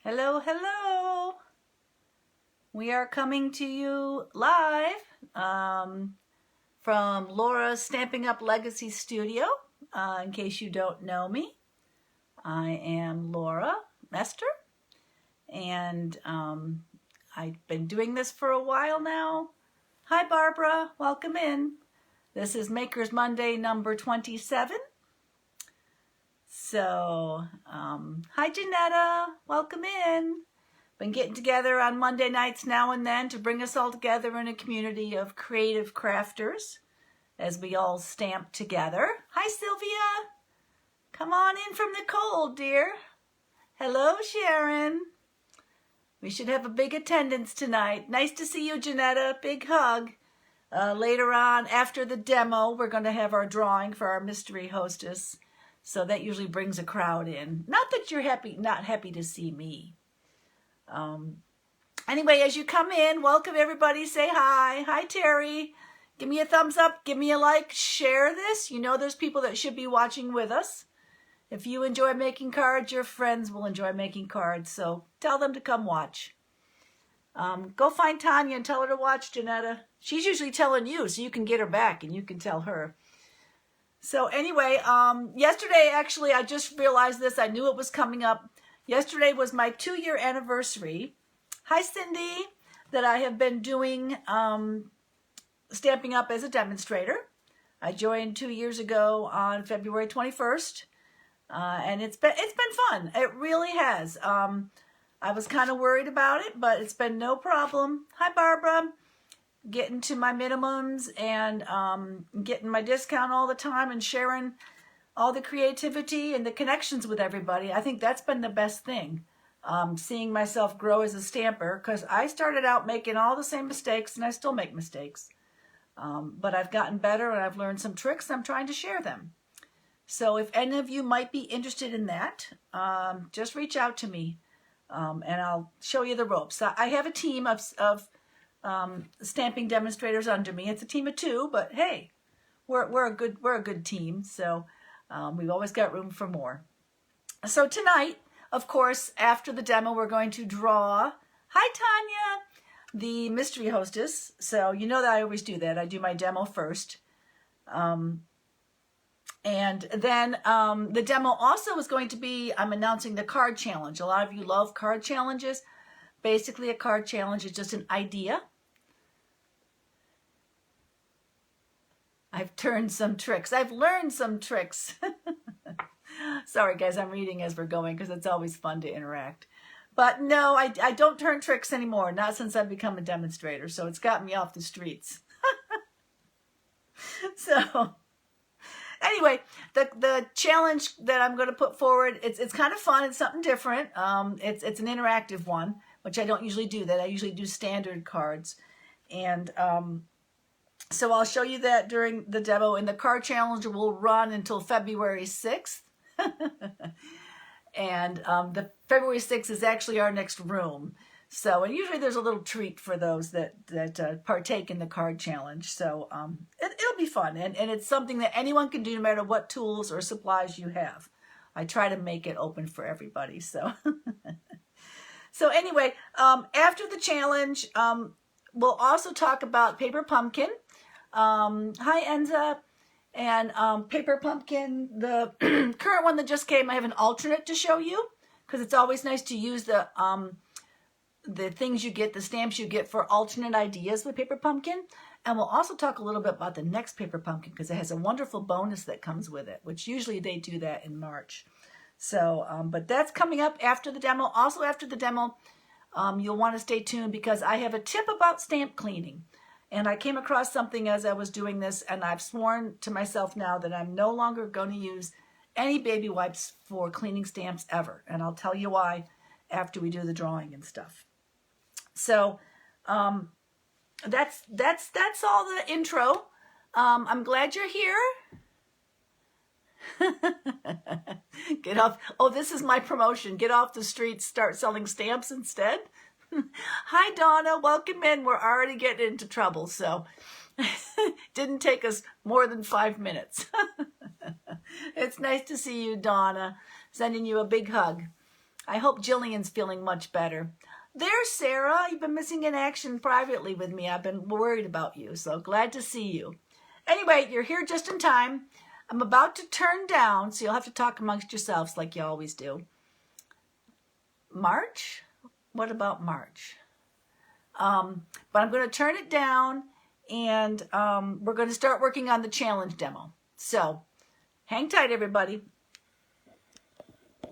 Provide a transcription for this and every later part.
Hello, hello. We are coming to you live from Laura's Stampin' Up Legacy Studio. In case you don't know me, I am Laura Mester, and I've been doing this for a while now. Hi, Barbara. Welcome in. This is Makers Monday number 27. So, hi Janetta, welcome in. Been getting together on Monday nights now and then to bring us all together in a community of creative crafters as we all stamp together. Hi Sylvia, come on in from the cold, dear. Hello Sharon. We should have a big attendance tonight. Nice to see you, Janetta, big hug. Later on, after the demo, we're going to have our drawing for our mystery hostess. So that usually brings a crowd in. Not that you're not happy to see me. Anyway, as you come in, welcome everybody. Say hi. Hi, Terry. Give me a thumbs up. Give me a like. Share this. You know there's people that should be watching with us. If you enjoy making cards, your friends will enjoy making cards. So tell them to come watch. Go find Tanya and tell her to watch, Janetta. She's usually telling you, so you can get her back and you can tell her. So anyway, yesterday, actually, I just realized this. I knew it was coming up. Yesterday was my 2-year anniversary. Hi, Cindy, that I have been doing Stampin' Up as a demonstrator. I joined 2 years ago on February 21st, and it's been fun. It really has. I was kind of worried about it, but it's been no problem. Hi, Barbara. Getting to my minimums and getting my discount all the time and sharing all the creativity and the connections with everybody. I think that's been the best thing, seeing myself grow as a stamper, because I started out making all the same mistakes and I still make mistakes. But I've gotten better and I've learned some tricks. I'm trying to share them. So if any of you might be interested in that, just reach out to me and I'll show you the ropes. I have a team of stamping demonstrators under me. It's a team of 2, but hey, we're a good team. So we've always got room for more. So tonight, of course, after the demo, we're going to draw. Hi, Tanya, the mystery hostess. So you know that I always do that. I do my demo first. And then the demo also is going to be, I'm announcing the card challenge. A lot of you love card challenges. Basically, a card challenge is just an idea. I've turned some tricks. I've learned some tricks. Sorry, guys, I'm reading as we're going because it's always fun to interact. But no, I don't turn tricks anymore, not since I've become a demonstrator. So it's got me off the streets. So anyway, the challenge that I'm going to put forward, it's kind of fun. It's something different. It's an interactive one, which I don't usually do that. I usually do standard cards. And so I'll show you that during the demo, and the card challenge will run until February 6th. And the February 6th is actually our next room. So, and usually there's a little treat for those that partake in the card challenge. So it'll be fun. And it's something that anyone can do no matter what tools or supplies you have. I try to make it open for everybody. So, so anyway, after the challenge, we'll also talk about Paper Pumpkin. Hi, Enza. And Paper Pumpkin, the current one that just came, I have an alternate to show you, because it's always nice to use the things you get, the stamps you get for alternate ideas with Paper Pumpkin. And we'll also talk a little bit about the next Paper Pumpkin, because it has a wonderful bonus that comes with it, which usually they do that in March. So, but that's coming up after the demo. Also after the demo, you'll want to stay tuned, because I have a tip about stamp cleaning. And I came across something as I was doing this, and I've sworn to myself now that I'm no longer going to use any baby wipes for cleaning stamps ever. And I'll tell you why after we do the drawing and stuff. So that's all the intro. I'm glad you're here. Get off. Oh, this is my promotion. Get off the streets, start selling stamps instead. Hi, Donna. Welcome in. We're already getting into trouble, so didn't take us more than 5 minutes. It's nice to see you, Donna. Sending you a big hug. I hope Jillian's feeling much better. There's Sarah. You've been missing in action privately with me. I've been worried about you, so glad to see you. Anyway, you're here just in time. I'm about to turn down, so you'll have to talk amongst yourselves like you always do. March? What about March? But I'm going to turn it down, and we're going to start working on the challenge demo. So hang tight, everybody.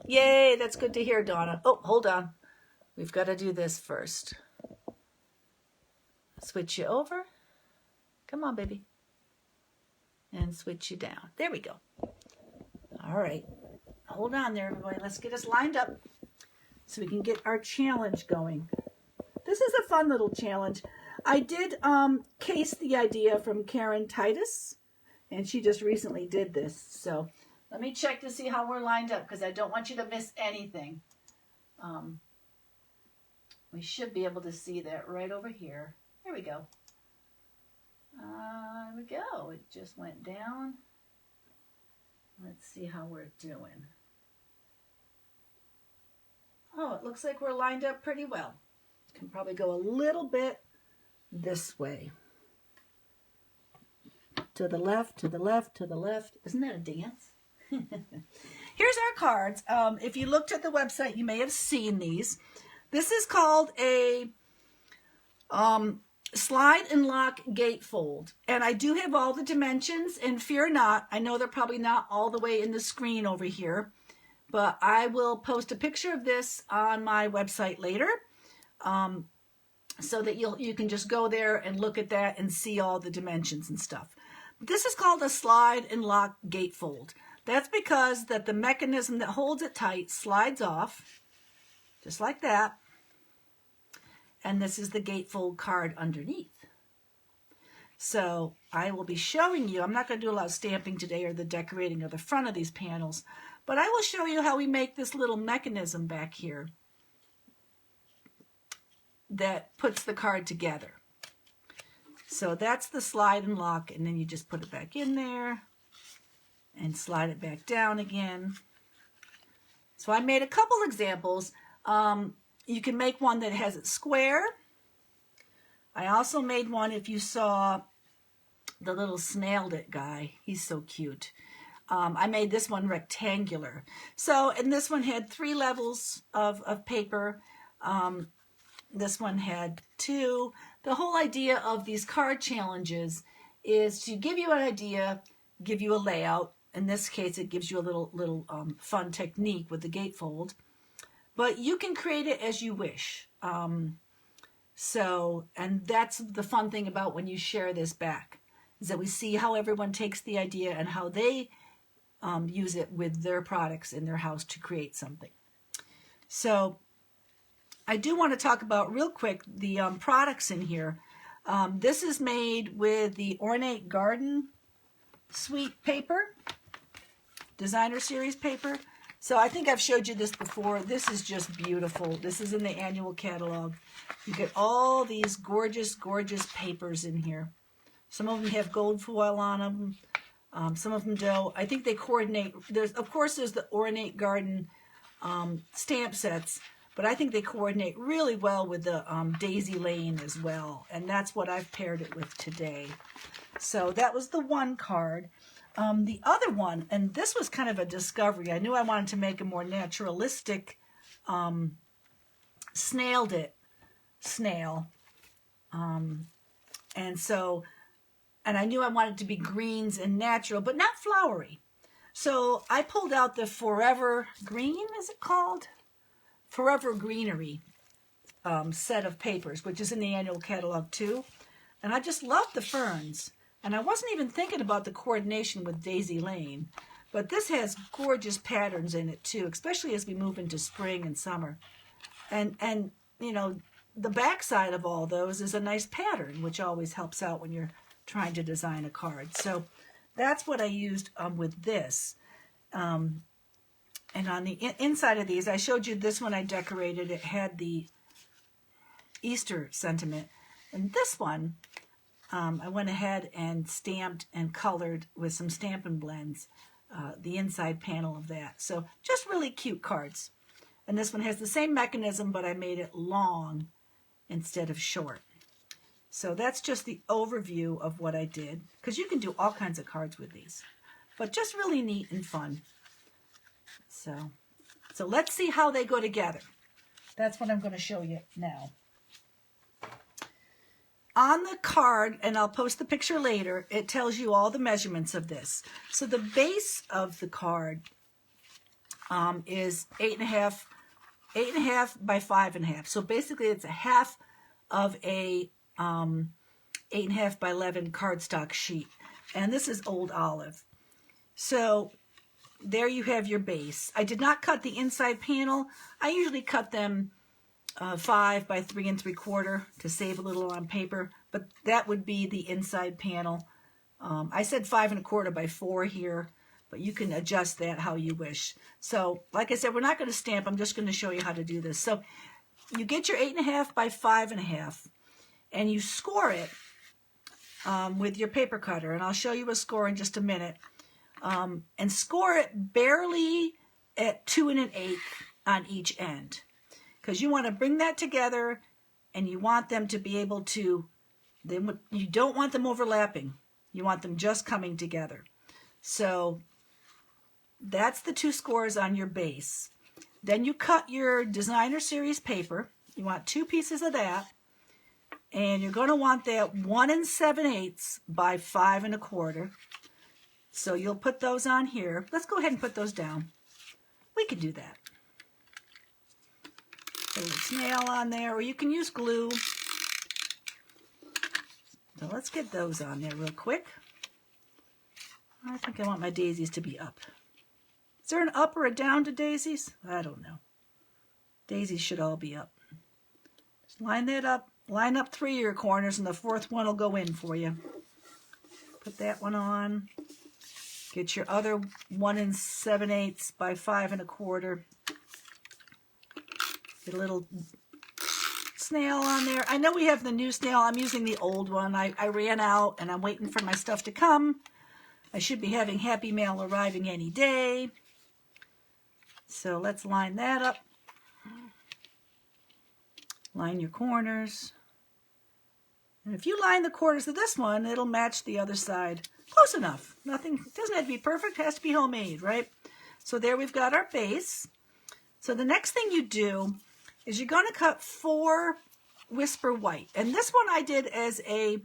Yay, that's good to hear, Donna. Oh, hold on. We've got to do this first. Switch you over. Come on, baby. And switch you down. There we go. All right. Hold on there, everybody. Let's get us lined up so we can get our challenge going. This is a fun little challenge. I did case the idea from Karen Titus, and she just recently did this. So let me check to see how we're lined up, because I don't want you to miss anything. We should be able to see that right over here. There we go. There we go. It just went down. Let's see how we're doing. Oh, it looks like we're lined up pretty well. Can probably go a little bit this way. To the left, to the left, to the left. Isn't that a dance? Here's our cards. If you looked at the website, you may have seen these. This is called a slide and lock gatefold. And I do have all the dimensions, and fear not, I know they're probably not all the way in the screen over here, but I will post a picture of this on my website later, so that you can just go there and look at that and see all the dimensions and stuff. This is called a slide and lock gatefold. That's because that the mechanism that holds it tight slides off, just like that. And this is the gatefold card underneath. So I will be showing you, I'm not going to do a lot of stamping today or the decorating of the front of these panels, but I will show you how we make this little mechanism back here that puts the card together. So that's the slide and lock, and then you just put it back in there and slide it back down again. So I made a couple examples. You can make one that has it square. I also made one, if you saw the little Snailed It guy, he's so cute. I made this one rectangular. So, and this one had 3 levels of paper. This one had 2. The whole idea of these card challenges is to give you an idea, give you a layout. In this case, it gives you a little fun technique with the gatefold. But you can create it as you wish. And that's the fun thing about when you share this back, is that we see how everyone takes the idea and how they use it with their products in their house to create something. So I do want to talk about real quick the products in here. This is made with the Ornate Garden Suite paper, designer series paper. So I think I've showed you this before. This is just beautiful. This is in the annual catalog. You get all these gorgeous, gorgeous papers in here. Some of them have gold foil on them. Some of them don't. I think they coordinate. Of course, there's the Ornate Garden stamp sets, but I think they coordinate really well with the Daisy Lane as well. And that's what I've paired it with today. So that was the one card. The other one, and this was kind of a discovery. I knew I wanted to make a more naturalistic Snailed It snail. And I knew I wanted to be greens and natural, but not flowery. So I pulled out the Forever Green, is it called? Forever Greenery set of papers, which is in the annual catalog too. And I just love the ferns. And I wasn't even thinking about the coordination with Daisy Lane, but this has gorgeous patterns in it too, especially as we move into spring and summer. And you know, the backside of all those is a nice pattern, which always helps out when you're trying to design a card. So that's what I used with this. And on the inside of these, I showed you this one I decorated. It had the Easter sentiment. And this one, I went ahead and stamped and colored with some Stampin' Blends, the inside panel of that. So just really cute cards. And this one has the same mechanism, but I made it long instead of short. So that's just the overview of what I did, because you can do all kinds of cards with these, but just really neat and fun. So let's see how they go together. That's what I'm going to show you now. On the card, and I'll post the picture later, it tells you all the measurements of this. So the base of the card is 8.5 by 5.5. So basically it's a half of a 8.5 by 11 cardstock sheet. And this is Old Olive. So there you have your base. I did not cut the inside panel. I usually cut them 5 by 3 3/4 to save a little on paper, but that would be the inside panel. I said 5 1/4 by 4 here, but you can adjust that how you wish. So like I said, we're not going to stamp. I'm just going to show you how to do this. So you get your 8.5 by 5.5 and you score it with your paper cutter, and I'll show you a score in just a minute. And score it barely at 2 1/8 on each end, because you want to bring that together and you want them to be able to, you don't want them overlapping. You want them just coming together. So that's the 2 scores on your base. Then you cut your designer series paper. You want 2 pieces of that. And you're going to want that 1 7/8 by 5 1/4. So you'll put those on here. Let's go ahead and put those down. We can do that. Put a little snail on there, or you can use glue. So let's get those on there real quick. I think I want my daisies to be up. Is there an up or a down to daisies? I don't know. Daisies should all be up. Just line that up. Line up 3 of your corners, and the 4th one will go in for you. Put that one on. Get your other 1 7/8 by 5 1/4. Get a little snail on there. I know we have the new snail. I'm using the old one. I ran out, and I'm waiting for my stuff to come. I should be having Happy Mail arriving any day. So let's line that up. Line your corners. And if you line the corners of this one, it'll match the other side. Close enough. Nothing, it doesn't have to be perfect, it has to be homemade, right? So there we've got our base. So the next thing you do is you're going to cut 4 Whisper White. And this one I did as a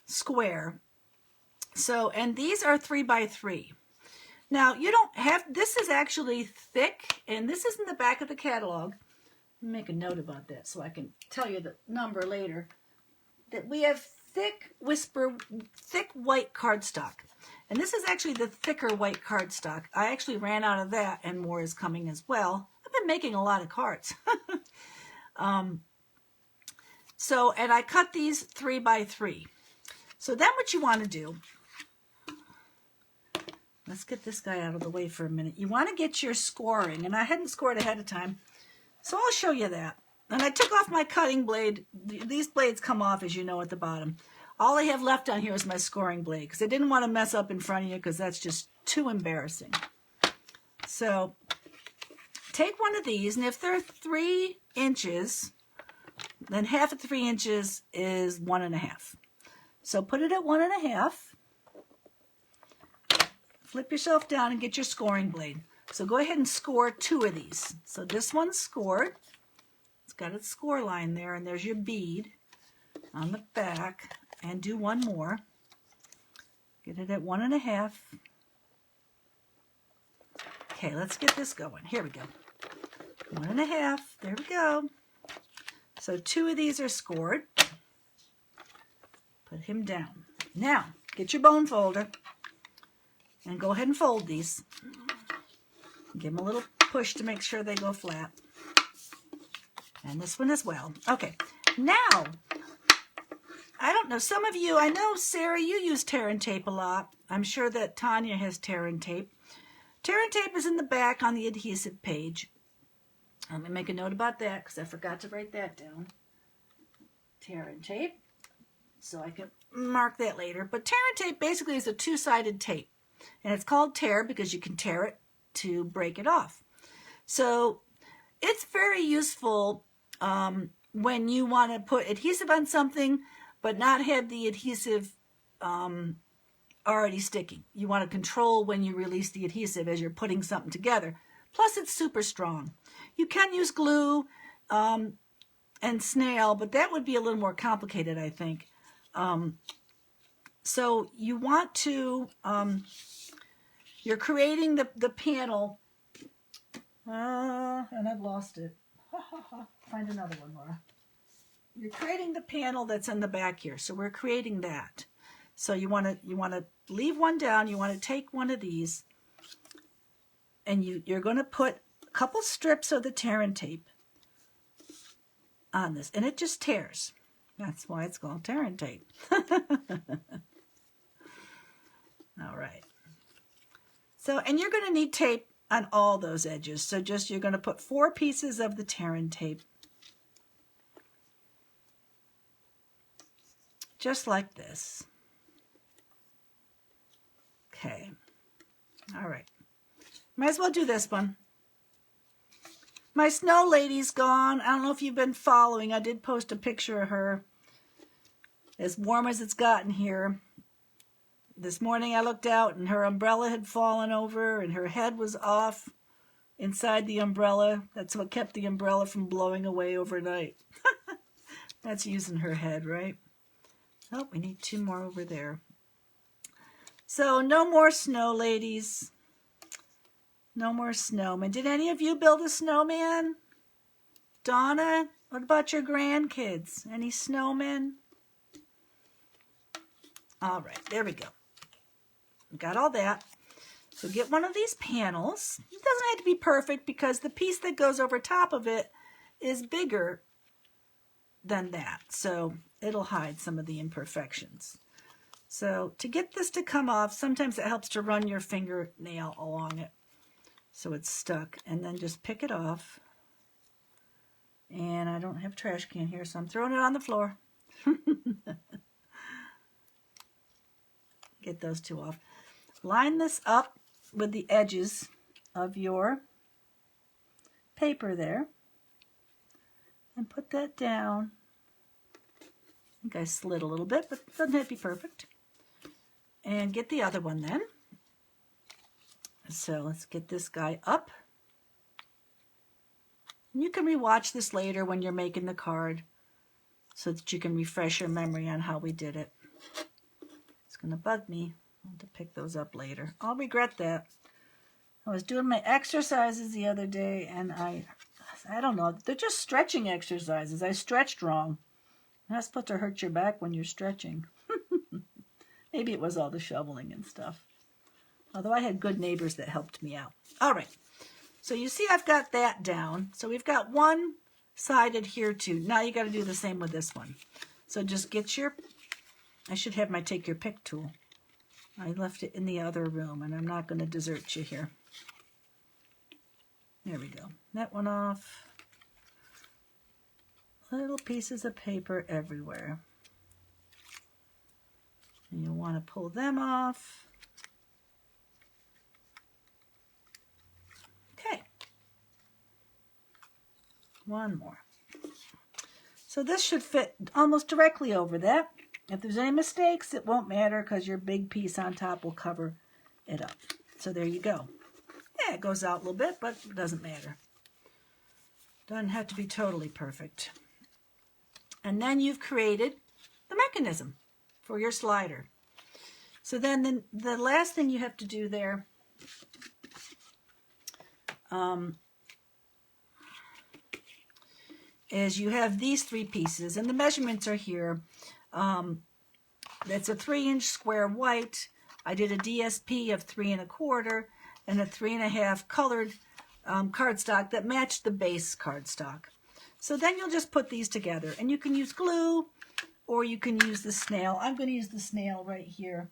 square. So, and these are 3 by 3. Now, you don't have, this is actually thick, and this is in the back of the catalog. Make a note about that so I can tell you the number later. That we have thick white cardstock. And this is actually the thicker white cardstock. I actually ran out of that, and more is coming as well. I've been making a lot of cards. And I cut these 3 by 3. So then what you want to do, let's get this guy out of the way for a minute. You want to get your scoring, and I hadn't scored ahead of time, so I'll show you that. And I took off my cutting blade. These blades come off, as you know, at the bottom. All I have left on here is my scoring blade, because I didn't want to mess up in front of you, because that's just too embarrassing. So take one of these, and if they're 3 inches, then half of 3 inches is 1 1/2. So put it at 1 1/2. Flip yourself down and get your scoring blade. So go ahead and score 2 of these. So this one's scored. It's got its score line there, and there's your bead on the back. And do one more. Get it at 1 1/2. Okay, let's get this going. Here we go. 1 1/2. There we go. So 2 of these are scored. Put him down. Now, get your bone folder and go ahead and fold these. Give them a little push to make sure they go flat. And this one as well. Okay, now, I don't know, some of you, I know, Sarah, you use tear and tape a lot. I'm sure that Tanya has tear and tape. Tear and tape is in the back on the adhesive page. Let me make a note about that, because I forgot to write that down. Tear and tape. So I can mark that later. But tear and tape basically is a 2-sided tape. And it's called tear because you can tear it to break it off. So It's very useful when you want to put adhesive on something, but not have the adhesive already sticking. You want to control when you release the adhesive as you're putting something together. Plus, it's super strong. You can use glue and snail, but that would be a little more complicated, I think. So you want to, you're creating the panel, and I've lost it. Find another one, Laura. You're creating the panel that's in the back here, so we're creating that. So you want to leave one down. You want to take one of these, and you're going to put a couple strips of the tear and tape on this, and it just tears. That's why it's called tear and tape. All right. So, and you're going to need tape on all those edges. So just, you're going to put 4 pieces of the tear and tape. Just like this. Okay. All right. Might as well do this one. My snow lady's gone. I don't know if you've been following. I did post a picture of her. As warm as it's gotten here. This morning I looked out and her umbrella had fallen over and her head was off inside the umbrella. That's what kept the umbrella from blowing away overnight. That's using her head, right? Oh, we need 2 more over there. So no more snow ladies. No more snowmen. Did any of you build a snowman? Donna, what about your grandkids? Any snowmen? All right, there we go. Got all that. So get one of these panels. It doesn't have to be perfect because the piece that goes over top of it is bigger than that. So it'll hide some of the imperfections. So to get this to come off, sometimes it helps to run your fingernail along it so it's stuck, and then just pick it off. And I don't have a trash can here, so I'm throwing it on the floor. Get those 2 off. Line this up with the edges of your paper there and put that down. I think I slid a little bit, but it doesn't have to be perfect. And get the other one then. So let's get this guy up. You can rewatch this later when you're making the card so that you can refresh your memory on how we did it. It's going to bug me. I'll have to pick those up later. I'll regret that. I was doing my exercises the other day and I don't know, they're just stretching exercises. I stretched wrong. You're not supposed to hurt your back when you're stretching. Maybe it was all the shoveling and stuff. Although I had good neighbors that helped me out. All right. So you see I've got that down. So we've got one side adhered to. Now you got to do the same with this one. So just get your, I should have my take your pick tool. I left it in the other room and I'm not going to desert you here. There we go. That one off. Little pieces of paper everywhere. And you want to pull them off. Okay. One more. So this should fit almost directly over that. If there's any mistakes, it won't matter because your big piece on top will cover it up. So there you go. Yeah, it goes out a little bit, but it doesn't matter. Doesn't have to be totally perfect. And then you've created the mechanism for your slider. So then the last thing you have to do there is you have these 3 pieces, and the measurements are here. That's a 3-inch square white. I did a DSP of 3 1/4 and a 3 1/2 colored cardstock that matched the base cardstock. So then you'll just put these together, and you can use glue or you can use the snail. I'm going to use the snail right here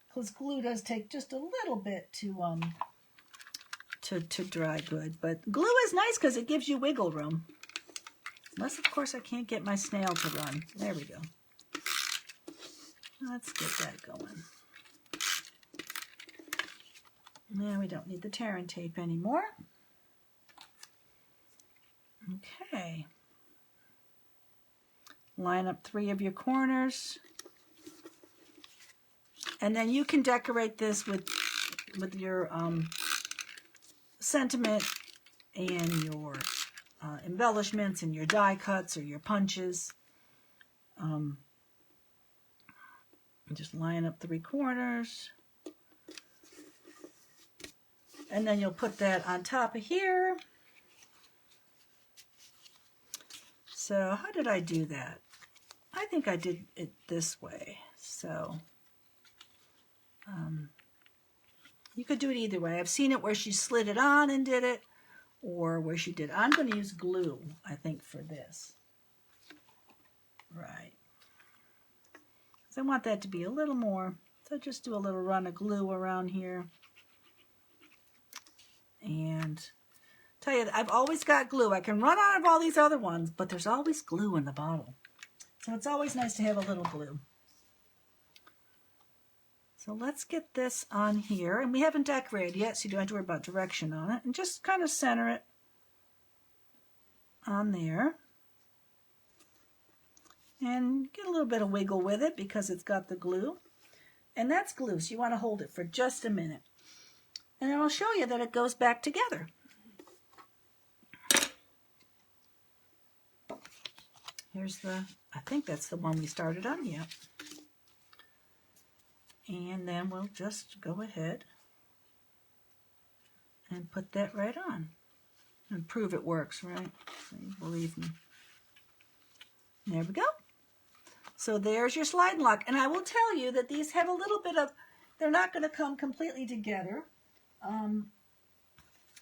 because glue does take just a little bit to dry good, but glue is nice because it gives you wiggle room. Unless, of course, I can't get my snail to run. There we go. Let's get that going. Now we don't need the tear and tape anymore. Okay. Line up 3 of your corners. And then you can decorate this with your sentiment and your embellishments and your die cuts or your punches. Just line up 3 corners. And then you'll put that on top of here. So how did I do that? I think I did it this way. So you could do it either way. I've seen it where she slid it on and did it, or where she did. I'm going to use glue, I think, for this. Right. So I want that to be a little more. So just do a little run of glue around here. And tell you, I've always got glue. I can run out of all these other ones, but there's always glue in the bottle. So it's always nice to have a little glue. So let's get this on here. And we haven't decorated yet, so you don't have to worry about direction on it. And just kind of center it on there. And get a little bit of wiggle with it because it's got the glue. And that's glue, so you want to hold it for just a minute. And then I'll show you that it goes back together. Here's the, I think that's the one we started on, yeah. And then we'll just go ahead and put that right on. And prove it works, right? So you believe me. There we go. So there's your slide and lock. And I will tell you that these have a little bit of, they're not going to come completely together.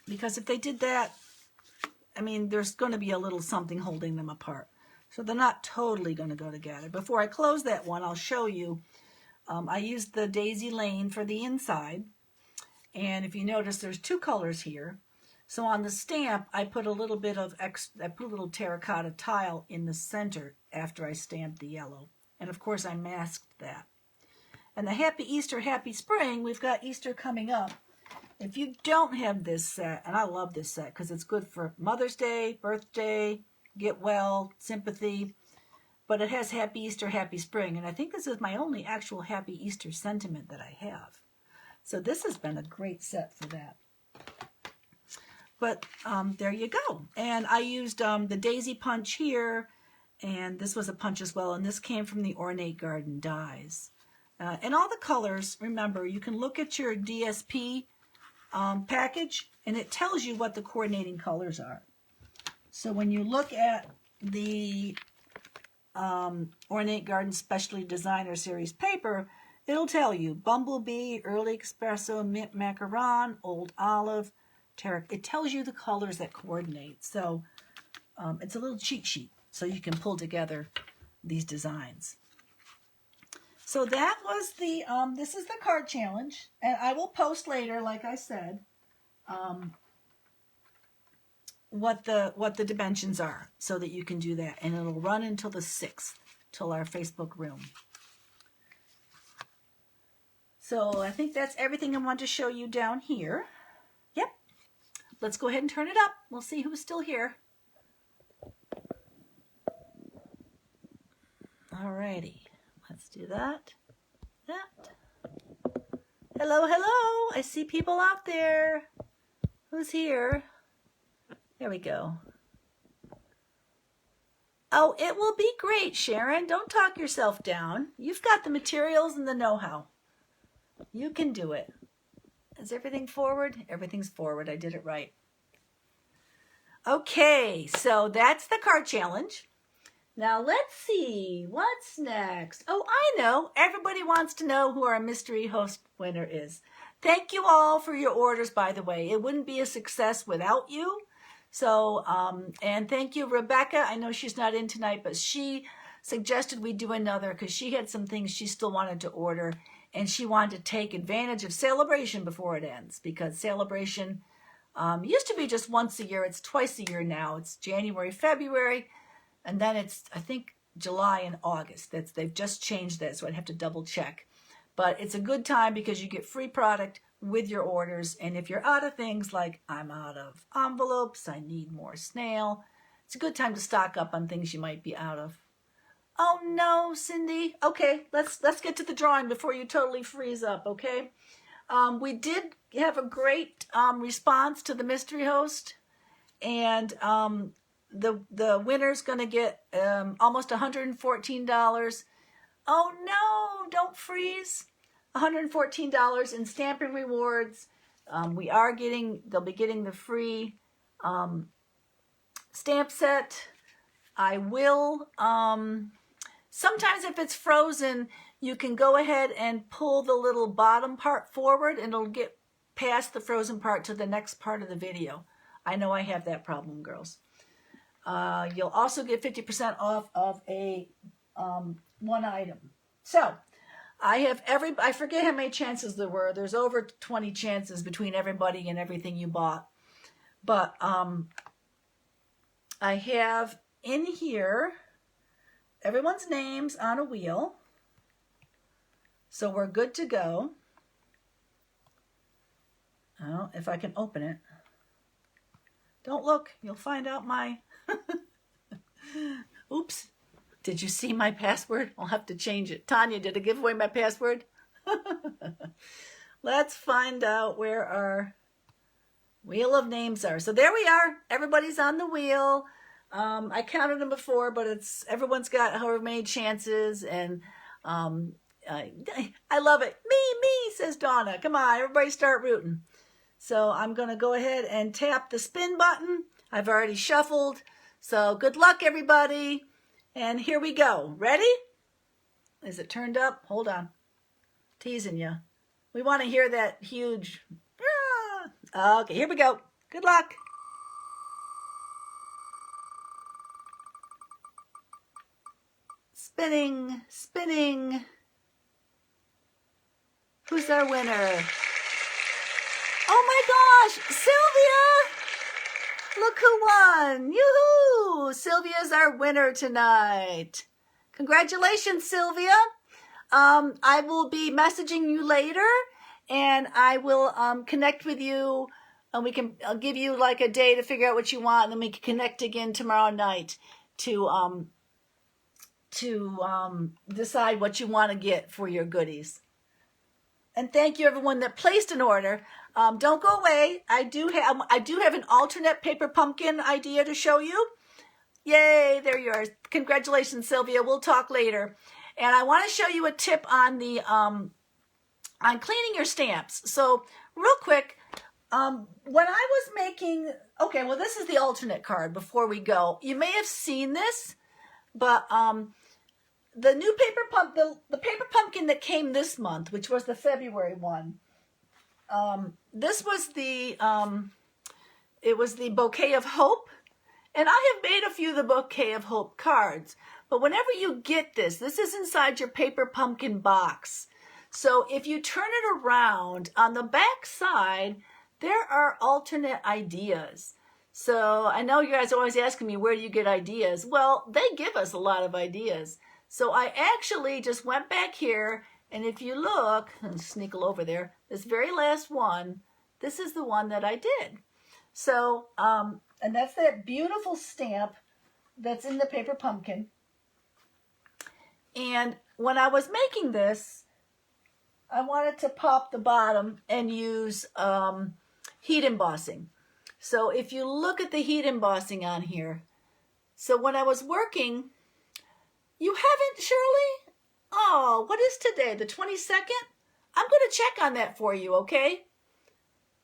Because if they did that, I mean, there's going to be a little something holding them apart. So they're not totally going to go together. Before I close that one, I'll show you. I used the Daisy Lane for the inside. And if you notice, there's 2 colors here. So on the stamp, I put a little bit of I put a little terracotta tile in the center after I stamped the yellow. And of course, I masked that. And the Happy Easter, Happy Spring, we've got Easter coming up. If you don't have this set, and I love this set because it's good for Mother's Day, birthday, get well, sympathy, but it has Happy Easter, Happy Spring, and I think this is my only actual Happy Easter sentiment that I have. So this has been a great set for that. But there you go. And I used the Daisy punch here, and this was a punch as well, and this came from the Ornate Garden dies. And all the colors, remember, you can look at your DSP package, and it tells you what the coordinating colors are. So when you look at the Ornate Garden Specialty Designer Series paper, it'll tell you Bumblebee, Early Espresso, Mint Macaron, Old Olive, Terra. It tells you the colors that coordinate. So it's a little cheat sheet so you can pull together these designs. So that was the, this is the card challenge, and I will post later, like I said, what the dimensions are so that you can do that. And it'll run until the 6th, till our Facebook room. So I think that's everything I want to show you down here. Yep. Let's go ahead and turn it up. We'll see who's still here. Alrighty. Let's do that. Hello, hello. I see people out there. Who's here? There we go. Oh, it will be great, Sharon. Don't talk yourself down. You've got the materials and the know-how. You can do it. Is everything forward? Everything's forward. I did it right. Okay, so that's the card challenge. Now let's see, what's next? Oh, I know. Everybody wants to know who our mystery host winner is. Thank you all for your orders, by the way. It wouldn't be a success without you. So, and thank you, Rebecca. I know she's not in tonight, but she suggested we do another because she had some things she still wanted to order, and she wanted to take advantage of Celebration before it ends, because Celebration used to be just once a year. It's twice a year now. It's January, February. And then it's, I think, July and August. They've just changed that, so I'd have to double check. But it's a good time because you get free product with your orders. And if you're out of things like, I'm out of envelopes, I need more snail, It's a good time to stock up on things you might be out of. Oh no, Cindy. Okay, let's get to the drawing before you totally freeze up, okay? We did have a great response to the mystery host, and the winner's going to get almost $114. Oh no, don't freeze. $114 in Stampin' Rewards. They'll be getting the free stamp set. I will, sometimes if it's frozen, you can go ahead and pull the little bottom part forward and it'll get past the frozen part to the next part of the video. I know I have that problem, girls. You'll also get 50% off of a one item. So I forget how many chances there were. There's over 20 chances between everybody and everything you bought. But I have in here everyone's names on a wheel. So we're good to go. Oh, if I can open it. Don't look, you'll find out my... Oops. Did you see my password? I'll have to change it. Tanya, did I give away my password? Let's find out where our wheel of names are. So there we are. Everybody's on the wheel. I counted them before, but everyone's got however many chances, and I love it. Me, says Donna. Come on, everybody start rooting. So I'm going to go ahead and tap the spin button. I've already shuffled. So good luck, everybody. And here we go. Ready? Is it turned up? Hold on. Teasing you. We want to hear that huge... Okay, here we go. Good luck. Spinning, spinning. Who's our winner? Oh my gosh, Sylvia! Look who won. Yoo-hoo! Sylvia's our winner tonight. Congratulations, Sylvia. I will be messaging you later, and I will connect with you, and I'll give you like a day to figure out what you want, and then we can connect again tomorrow night to decide what you want to get for your goodies. And thank you everyone that placed an order. Don't go away. I do have an alternate paper pumpkin idea to show you. Yay, there you are. Congratulations, Sylvia. We'll talk later. And I want to show you a tip on the on cleaning your stamps. So real quick, when I was making, okay, well this is the alternate card before we go. You may have seen this, but the new the paper pumpkin that came this month, which was the February one, this was the it was the Bouquet of Hope, and I have made a few of the Bouquet of Hope cards. But whenever you get this is inside your paper pumpkin box. So if you turn it around on the back side, there are alternate ideas. So I know you guys are always asking me, where do you get ideas? Well, they give us a lot of ideas. So I actually just went back here, and if you look, and sneakle over there, this very last one, this is the one that I did. So, and that's that beautiful stamp that's in the paper pumpkin. And when I was making this, I wanted to pop the bottom and use heat embossing. So if you look at the heat embossing on here, so when I was working, you haven't, Shirley? Oh, what is today, the 22nd? I'm going to check on that for you, okay?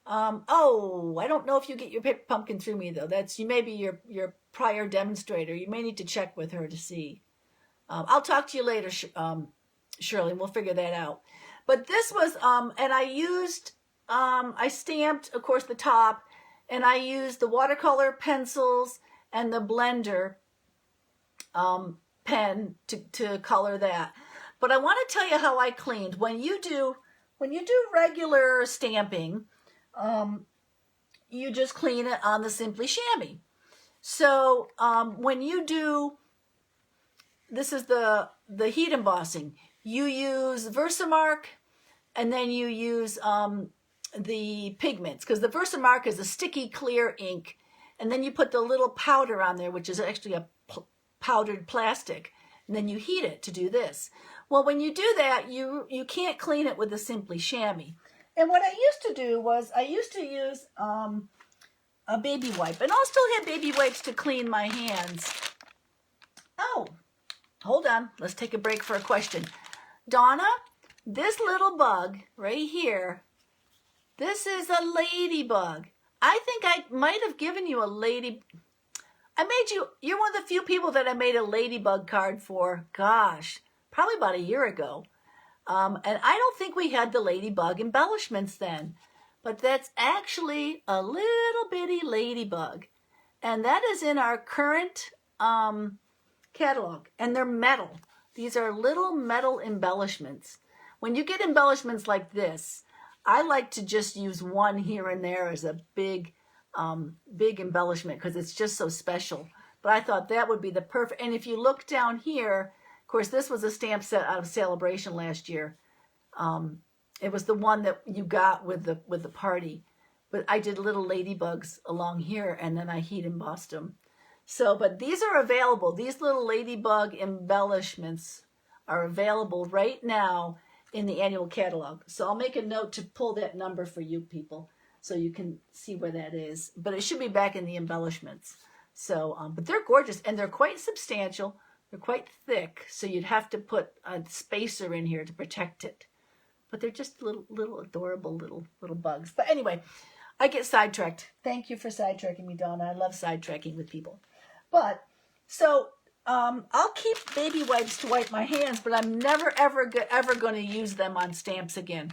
Oh, I don't know if you get your paper pumpkin through me, though. You may be your prior demonstrator. You may need to check with her to see. I'll talk to you later, Shirley, and we'll figure that out. But this was, and I used, I stamped, of course, the top, and I used the watercolor pencils and the blender pen to color that. But I want to tell you how I cleaned. When you do regular stamping, you just clean it on the Simply Chamois. So when you do, this is the heat embossing, you use Versamark, and then you use the pigments, because the Versamark is a sticky clear ink, and then you put the little powder on there, which is actually a powdered plastic, and then you heat it to do this. Well, when you do that, you can't clean it with a Simply Chamois. And what I used to do was I used to use a baby wipe, and I'll still have baby wipes to clean my hands. Oh, hold on. Let's take a break for a question. Donna, this little bug right here, this is a ladybug. I think I might have given you a you're one of the few people that I made a ladybug card for, gosh, probably about a year ago. And I don't think we had the ladybug embellishments then, but that's actually a little bitty ladybug. And that is in our current catalog, and they're metal. These are little metal embellishments. When you get embellishments like this, I like to just use one here and there as a big embellishment because it's just so special. But I thought that would be the perfect, and if you look down here, of course, this was a stamp set out of Celebration last year. It was the one that you got with the party. But I did little ladybugs along here, and then I heat embossed them. So, but these are available. These little ladybug embellishments are available right now in the annual catalog. So I'll make a note to pull that number for you people so you can see where that is. But it should be back in the embellishments. So, but they're gorgeous, and they're quite substantial. They're quite thick, so you'd have to put a spacer in here to protect it. But they're just little adorable little bugs. But anyway, I get sidetracked. Thank you for sidetracking me, Donna. I love sidetracking with people. But, so, I'll keep baby wipes to wipe my hands, but I'm never, ever going to use them on stamps again.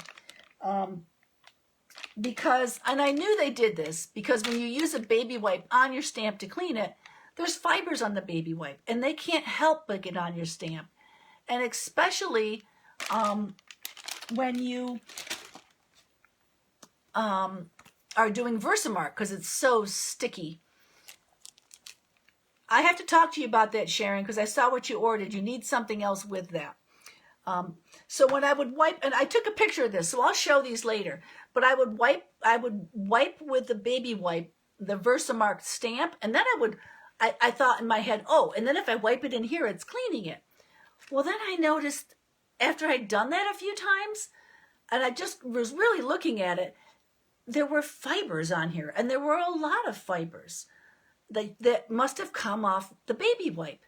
Because, and I knew they did this, because when you use a baby wipe on your stamp to clean it, there's fibers on the baby wipe, and they can't help but get on your stamp. And especially when you are doing Versamark, because it's so sticky. I have to talk to you about that, Sharon, because I saw what you ordered. You need something else with that. So when I would wipe, and I took a picture of this, so I'll show these later, but I would wipe with the baby wipe, the Versamark stamp, and then I thought in my head, oh, and then if I wipe it in here, it's cleaning it. Well, then I noticed after I'd done that a few times, and I just was really looking at it, there were fibers on here, and there were a lot of fibers that must have come off the baby wipe.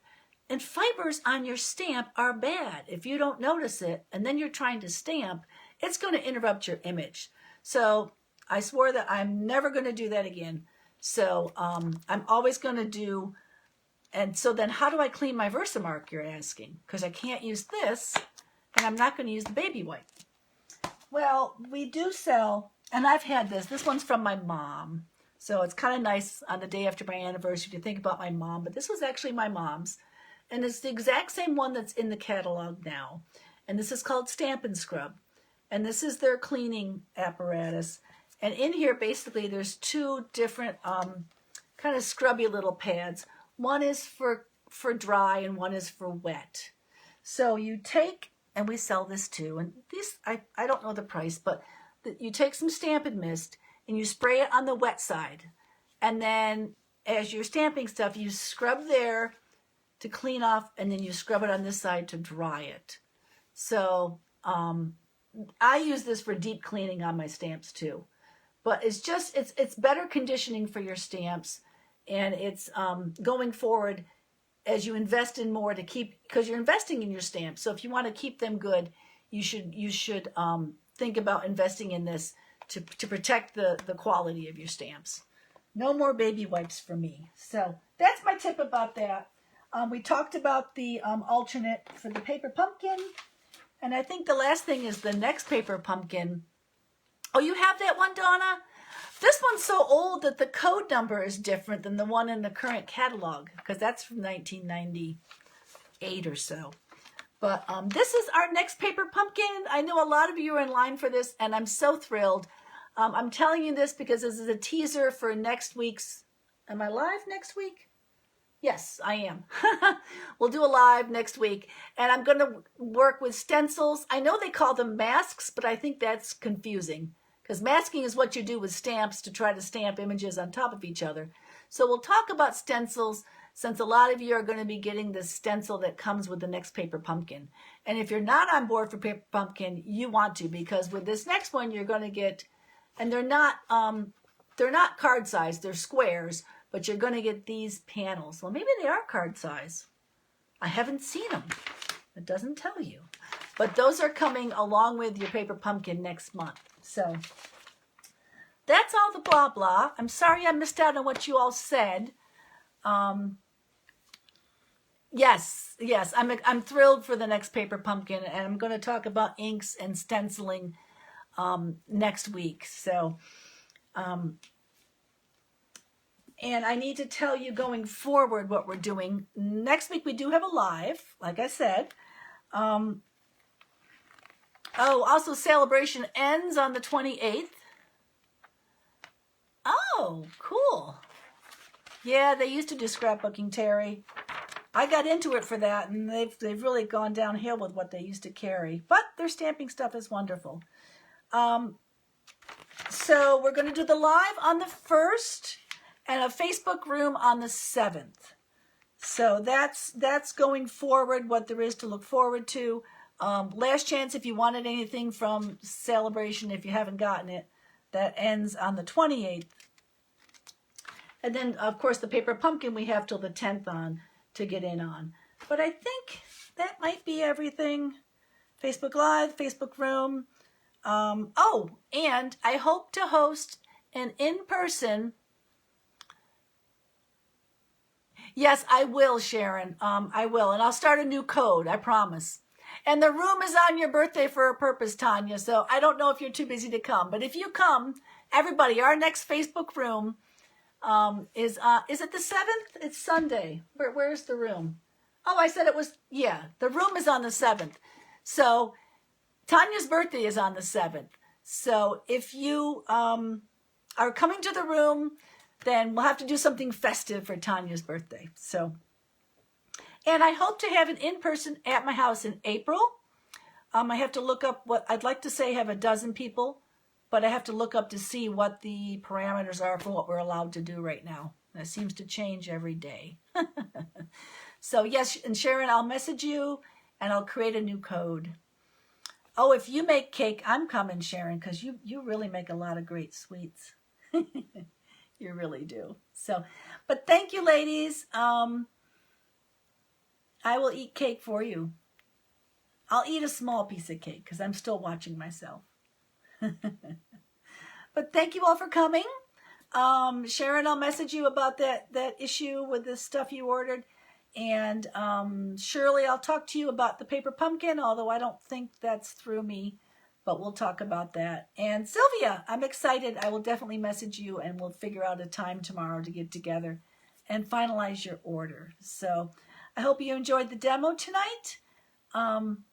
And fibers on your stamp are bad. If you don't notice it, and then you're trying to stamp, it's going to interrupt your image. So I swore that I'm never going to do that again. So I'm always going to do, and so then how do I clean my Versamark, you're asking? Because I can't use this, and I'm not going to use the baby wipe. Well, we do sell, and I've had this one's from my mom. So it's kind of nice on the day after my anniversary to think about my mom, but this was actually my mom's. And it's the exact same one that's in the catalog now. And this is called Stampin' Scrub. And this is their cleaning apparatus. And in here, basically, there's two different kind of scrubby little pads. One is for dry and one is for wet. So you take, and we sell this too, and these, I don't know the price, but you take some Stampin' Mist and you spray it on the wet side. And then as you're stamping stuff, you scrub there to clean off, and then you scrub it on this side to dry it. So I use this for deep cleaning on my stamps too. But it's just, it's better conditioning for your stamps, and it's going forward as you invest in more to keep, because you're investing in your stamps. So if you want to keep them good, you should think about investing in this to protect the quality of your stamps. No more baby wipes for me. So that's my tip about that. We talked about the alternate for the paper pumpkin. And I think the last thing is the next paper pumpkin. Oh, you have that one, Donna? This one's so old that the code number is different than the one in the current catalog, because that's from 1998 or so. But this is our next paper pumpkin. I know a lot of you are in line for this, and I'm so thrilled. I'm telling you this because this is a teaser for next week's, am I live next week? Yes, I am. We'll do a live next week, and I'm going to work with stencils. I know they call them masks, but I think that's confusing, because masking is what you do with stamps to try to stamp images on top of each other. So we'll talk about stencils, since a lot of you are going to be getting the stencil that comes with the next paper pumpkin. And if you're not on board for paper pumpkin, you want to, because with this next one you're going to get, and they're not card size, they're squares, but you're going to get these panels. Well, maybe they are card size. I haven't seen them. It doesn't tell you. But those are coming along with your paper pumpkin next month. So that's all the blah blah. I'm sorry I missed out on what you all said. Yes, I'm thrilled for the next paper pumpkin, and I'm going to talk about inks and stenciling next week. So, and I need to tell you going forward what we're doing. Next week we do have a live, like I said. Oh, also celebration ends on the 28th. Oh, cool. Yeah, they used to do scrapbooking, Terry. I got into it for that, and they've really gone downhill with what they used to carry. But their stamping stuff is wonderful. So we're going to do the live on the 1st and a Facebook room on the 7th. So that's going forward, what there is to look forward to. Last chance if you wanted anything from celebration, if you haven't gotten it, that ends on the 28th. And then, of course, the paper pumpkin we have till the 10th on to get in on. But I think that might be everything. Facebook Live, Facebook Room. Oh, and I hope to host an in-person. Yes, I will, Sharon. I will. And I'll start a new code, I promise. And the room is on your birthday for a purpose, Tanya. So I don't know if you're too busy to come. But if you come, everybody, our next Facebook room is it the 7th? It's Sunday. Where's the room? Oh, I said it was, yeah, the room is on the 7th. So Tanya's birthday is on the 7th. So if you are coming to the room, then we'll have to do something festive for Tanya's birthday. So, and I hope to have an in-person at my house in April. I have to look up what, I'd like to say have a dozen people, but I have to look up to see what the parameters are for what we're allowed to do right now. That seems to change every day. So yes, and Sharon, I'll message you and I'll create a new code. Oh, if you make cake, I'm coming, Sharon, because you really make a lot of great sweets. You really do. So, but thank you, ladies. I will eat cake for you. I'll eat a small piece of cake because I'm still watching myself. But thank you all for coming. Sharon, I'll message you about that issue with the stuff you ordered. And Shirley, I'll talk to you about the paper pumpkin, although I don't think that's through me, but we'll talk about that. And Sylvia, I'm excited. I will definitely message you and we'll figure out a time tomorrow to get together and finalize your order. So I hope you enjoyed the demo tonight. And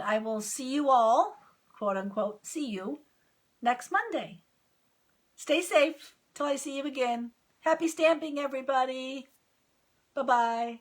I will see you all, quote unquote, see you next Monday. Stay safe till I see you again. Happy stamping, everybody. Bye-bye.